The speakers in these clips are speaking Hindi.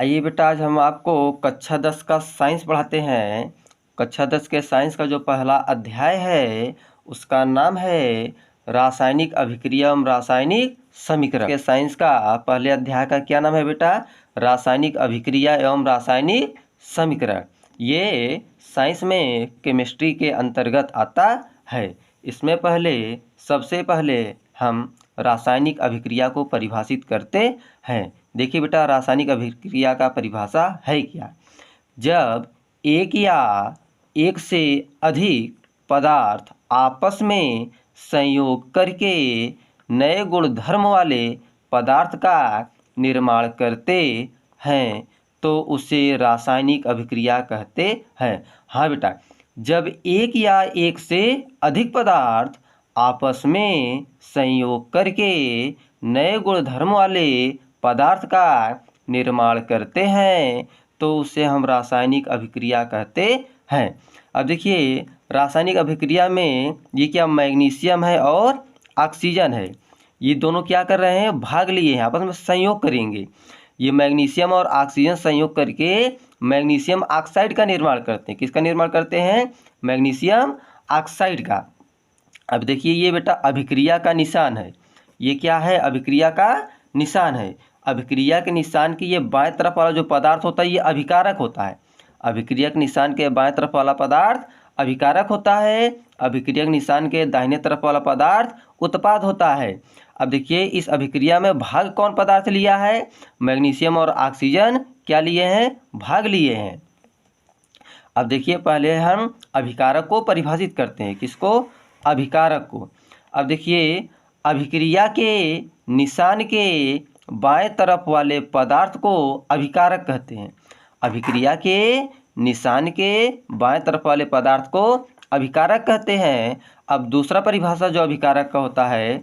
आइए बेटा, आज हम आपको कक्षा 10 का साइंस पढ़ाते हैं। कक्षा 10 के साइंस का जो पहला अध्याय है उसका नाम है रासायनिक अभिक्रिया एवं रासायनिक समीकरण। के साइंस का पहले अध्याय का क्या नाम है बेटा? रासायनिक अभिक्रिया एवं रासायनिक समीकरण। ये साइंस में केमिस्ट्री के अंतर्गत आता है। इसमें सबसे पहले हम रासायनिक अभिक्रिया को परिभाषित करते हैं। देखिए बेटा, रासायनिक अभिक्रिया का परिभाषा है क्या? जब एक या एक से अधिक पदार्थ आपस में संयोग करके नए गुणधर्म वाले पदार्थ का निर्माण करते हैं तो उसे रासायनिक अभिक्रिया कहते हैं। हाँ बेटा, जब एक या एक से अधिक पदार्थ आपस में संयोग करके नए गुणधर्म वाले पदार्थ का निर्माण करते हैं तो उसे हम रासायनिक अभिक्रिया कहते हैं। अब देखिए, रासायनिक अभिक्रिया में ये क्या मैग्नीशियम है और ऑक्सीजन है, ये दोनों क्या कर रहे हैं? भाग लिए हैं, आपस में संयोग करेंगे। ये मैग्नीशियम और ऑक्सीजन संयोग करके मैग्नीशियम ऑक्साइड का निर्माण करते हैं। किसका निर्माण करते हैं? मैग्नीशियम ऑक्साइड का। अब देखिए, ये बेटा अभिक्रिया का निशान है। ये क्या है? अभिक्रिया का निशान है। अभिक्रिया के निशान की ये बाएं तरफ वाला जो पदार्थ होता है ये अभिकारक होता है। अभिक्रिया के निशान के बाएं तरफ वाला पदार्थ अभिकारक होता है। अभिक्रिया के निशान के दाहिने तरफ वाला पदार्थ उत्पाद होता है। अब देखिए, इस अभिक्रिया में भाग कौन पदार्थ लिया है? मैग्नीशियम और ऑक्सीजन क्या लिए हैं? भाग लिए हैं। अब देखिए, पहले हम अभिकारक को परिभाषित करते हैं। किसको? अभिकारक को। अब देखिए, अभिक्रिया के निशान के बाएं तरफ वाले पदार्थ को अभिकारक कहते हैं। अभिक्रिया के निशान के बाएं तरफ वाले पदार्थ को अभिकारक कहते हैं। अब दूसरा परिभाषा जो अभिकारक का होता है,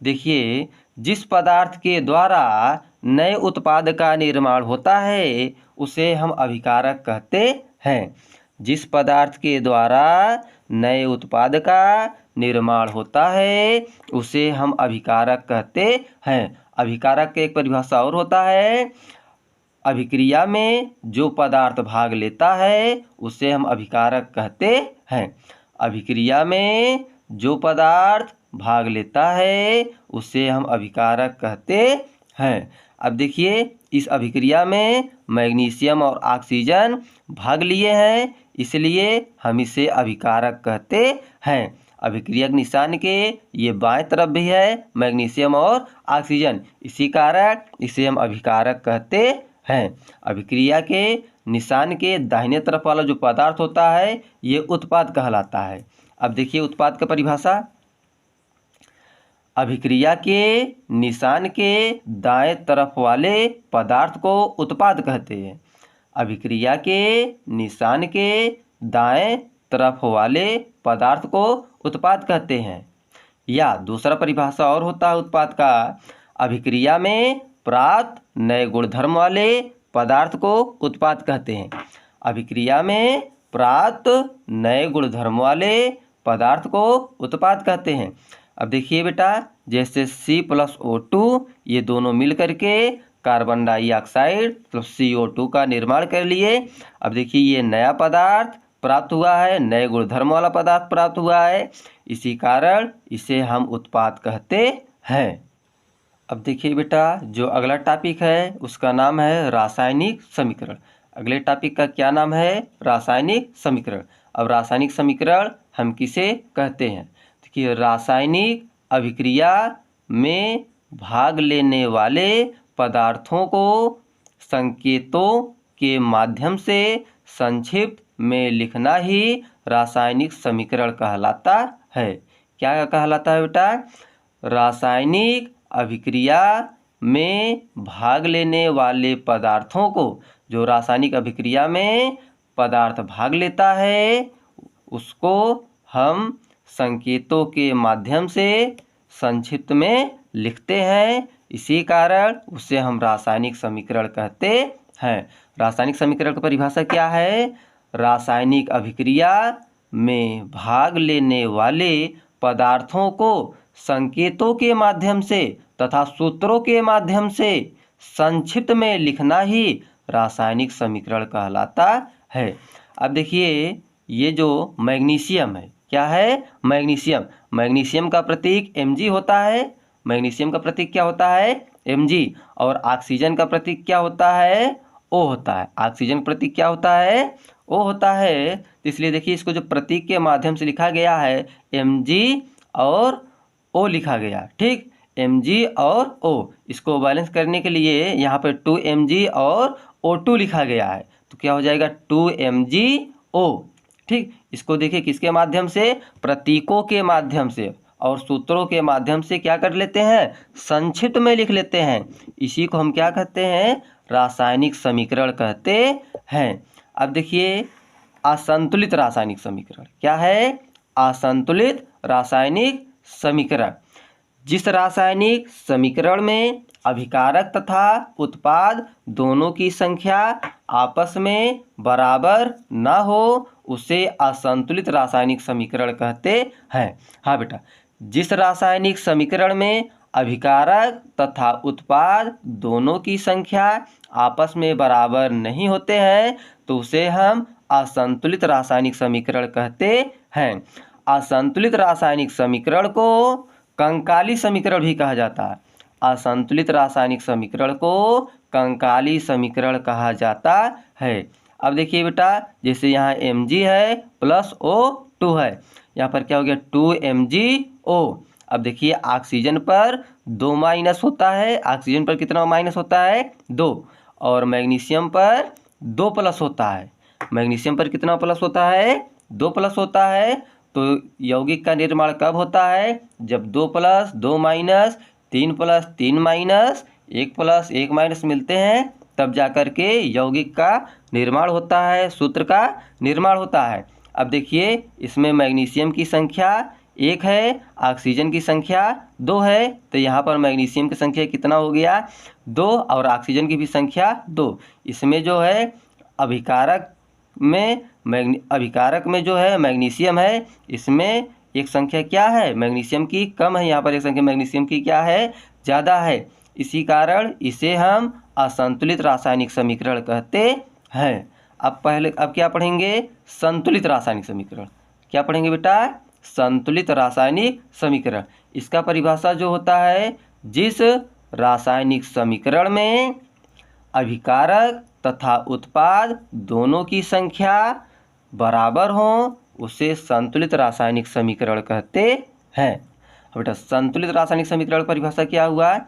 देखिए, जिस पदार्थ के द्वारा नए उत्पाद का निर्माण होता है उसे हम अभिकारक कहते हैं। जिस पदार्थ के द्वारा नए उत्पाद का निर्माण होता है उसे हम अभिकारक कहते हैं। अभिकारक की एक परिभाषा और होता है, अभिक्रिया में जो पदार्थ भाग लेता है उसे हम अभिकारक कहते हैं। अभिक्रिया में जो पदार्थ भाग लेता है उसे हम अभिकारक कहते हैं। अब देखिए, इस अभिक्रिया में मैग्नीशियम और ऑक्सीजन भाग लिए हैं, इसलिए हम इसे अभिकारक कहते हैं। अभिक्रिया के निशान के ये बाएं तरफ भी है मैग्नीशियम और ऑक्सीजन, इसी कारण इसे हम अभिकारक कहते हैं। अभिक्रिया के निशान के दाहिने तरफ वाला जो पदार्थ होता है ये उत्पाद कहलाता है। अब देखिए, उत्पाद का परिभाषा, अभिक्रिया के निशान के दाएं तरफ वाले पदार्थ को उत्पाद कहते हैं। अभिक्रिया के निशान के दाएं तरफ वाले पदार्थ को उत्पाद कहते हैं। या दूसरा परिभाषा और होता है उत्पाद का, अभिक्रिया में प्राप्त नए गुणधर्म वाले पदार्थ को उत्पाद कहते हैं। अभिक्रिया में प्राप्त नए गुणधर्म वाले पदार्थ को उत्पाद कहते हैं। अब देखिए बेटा, जैसे C+O2 ये दोनों मिल करके कार्बन डाइऑक्साइड तो CO2 का निर्माण कर लिए। अब देखिए, ये नया पदार्थ प्राप्त हुआ है, नए गुणधर्म वाला पदार्थ प्राप्त हुआ है, इसी कारण इसे हम उत्पाद कहते हैं। अब देखिए बेटा, जो अगला टॉपिक है उसका नाम है रासायनिक समीकरण। अगले टॉपिक का क्या नाम है? रासायनिक समीकरण। अब रासायनिक समीकरण हम किसे कहते हैं? देखिए, रासायनिक अभिक्रिया में भाग लेने वाले पदार्थों को संकेतों के माध्यम से संक्षिप्त में लिखना ही रासायनिक समीकरण कहलाता है। क्या कहलाता है बेटा? रासायनिक अभिक्रिया में भाग लेने वाले पदार्थों को, जो रासायनिक अभिक्रिया में पदार्थ भाग लेता है उसको हम संकेतों के माध्यम से संक्षिप्त में लिखते हैं, इसी कारण उसे हम रासायनिक समीकरण कहते हैं। रासायनिक समीकरण की परिभाषा क्या है? रासायनिक अभिक्रिया में भाग लेने वाले पदार्थों को संकेतों के माध्यम से तथा सूत्रों के माध्यम से संक्षिप्त में लिखना ही रासायनिक समीकरण कहलाता है। अब देखिए ये जो मैग्नीशियम है, क्या है? मैग्नीशियम। मैग्नीशियम का प्रतीक Mg होता है। मैग्नीशियम का प्रतीक क्या होता है? Mg। और ऑक्सीजन का प्रतीक क्या होता है? O होता है। ऑक्सीजन का प्रतीक क्या होता है? O होता है। तो इसलिए देखिए इसको जो प्रतीक के माध्यम से लिखा गया है Mg और O लिखा गया, ठीक। Mg और O, इसको बैलेंस करने के लिए यहाँ पर 2Mg और O2 लिखा गया है, तो क्या हो जाएगा 2MgO, ठीक। इसको देखिए किसके माध्यम से? प्रतीकों के माध्यम से और सूत्रों के माध्यम से क्या कर लेते हैं? संक्षिप्त में लिख लेते हैं। इसी को हम क्या कहते हैं? रासायनिक समीकरण कहते हैं। अब देखिए असंतुलित रासायनिक समीकरण क्या है? असंतुलित रासायनिक समीकरण। जिस रासायनिक समीकरण में अभिकारक तथा उत्पाद दोनों की संख्या आपस में बराबर न हो उसे असंतुलित रासायनिक समीकरण कहते हैं। हाँ बेटा, जिस रासायनिक समीकरण में अभिकारक तथा उत्पाद दोनों की संख्या आपस में बराबर नहीं होते हैं तो उसे हम असंतुलित रासायनिक समीकरण कहते हैं। असंतुलित रासायनिक समीकरण को कंकाली समीकरण भी कहा जाता है। असंतुलित रासायनिक समीकरण को कंकाली समीकरण कहा जाता है। अब देखिए बेटा, जैसे यहाँ Mg है प्लस O2 है, यहाँ पर क्या हो गया 2MgO। अब देखिए ऑक्सीजन पर 2 माइनस होता है। ऑक्सीजन पर कितना माइनस होता है? 2। और मैग्नीशियम पर 2 प्लस होता है। मैग्नीशियम पर कितना प्लस होता है? 2 प्लस होता है। तो यौगिक का निर्माण कब होता है? जब 2 plus 2 minus 3 plus 3 minus 1 plus 1 minus मिलते हैं, तब जाकर के यौगिक का निर्माण होता है, सूत्र का निर्माण होता है। अब देखिए इसमें मैग्नीशियम की संख्या 1 है, ऑक्सीजन की संख्या 2 है, तो यहाँ पर मैग्नीशियम की संख्या कितना हो गया? 2 और ऑक्सीजन की भी संख्या 2। इसमें जो है अभिकारक में जो है मैग्नीशियम है, इसमें एक संख्या क्या है? मैग्नीशियम की कम है, यहाँ पर एक संख्या मैग्नीशियम की क्या है? ज़्यादा है। इसी कारण इसे हम असंतुलित रासायनिक समीकरण कहते हैं। अब क्या पढ़ेंगे? संतुलित रासायनिक समीकरण। क्या पढ़ेंगे बेटा? संतुलित रासायनिक समीकरण। इसका परिभाषा जो होता है, जिस रासायनिक समीकरण में अभिकारक तथा उत्पाद दोनों की संख्या बराबर हो उसे संतुलित रासायनिक समीकरण कहते हैं। बेटा संतुलित रासायनिक समीकरण परिभाषा क्या हुआ?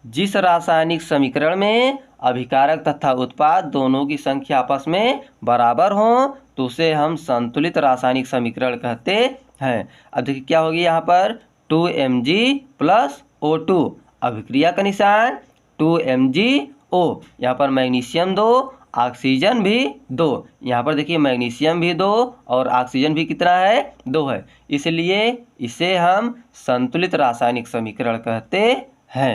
जिस रासायनिक समीकरण में अभिकारक तथा उत्पाद दोनों की संख्या आपस में बराबर हो तो उसे हम संतुलित रासायनिक समीकरण कहते हैं। अब देखिए क्या होगी यहाँ पर 2Mg प्लस O2, अभिक्रिया का निशान 2MgO। यहाँ पर मैग्नीशियम 2, ऑक्सीजन भी 2। यहाँ पर देखिए मैग्नीशियम भी 2 और ऑक्सीजन भी कितना है? 2 है। इसलिए इसे हम संतुलित रासायनिक समीकरण कहते हैं।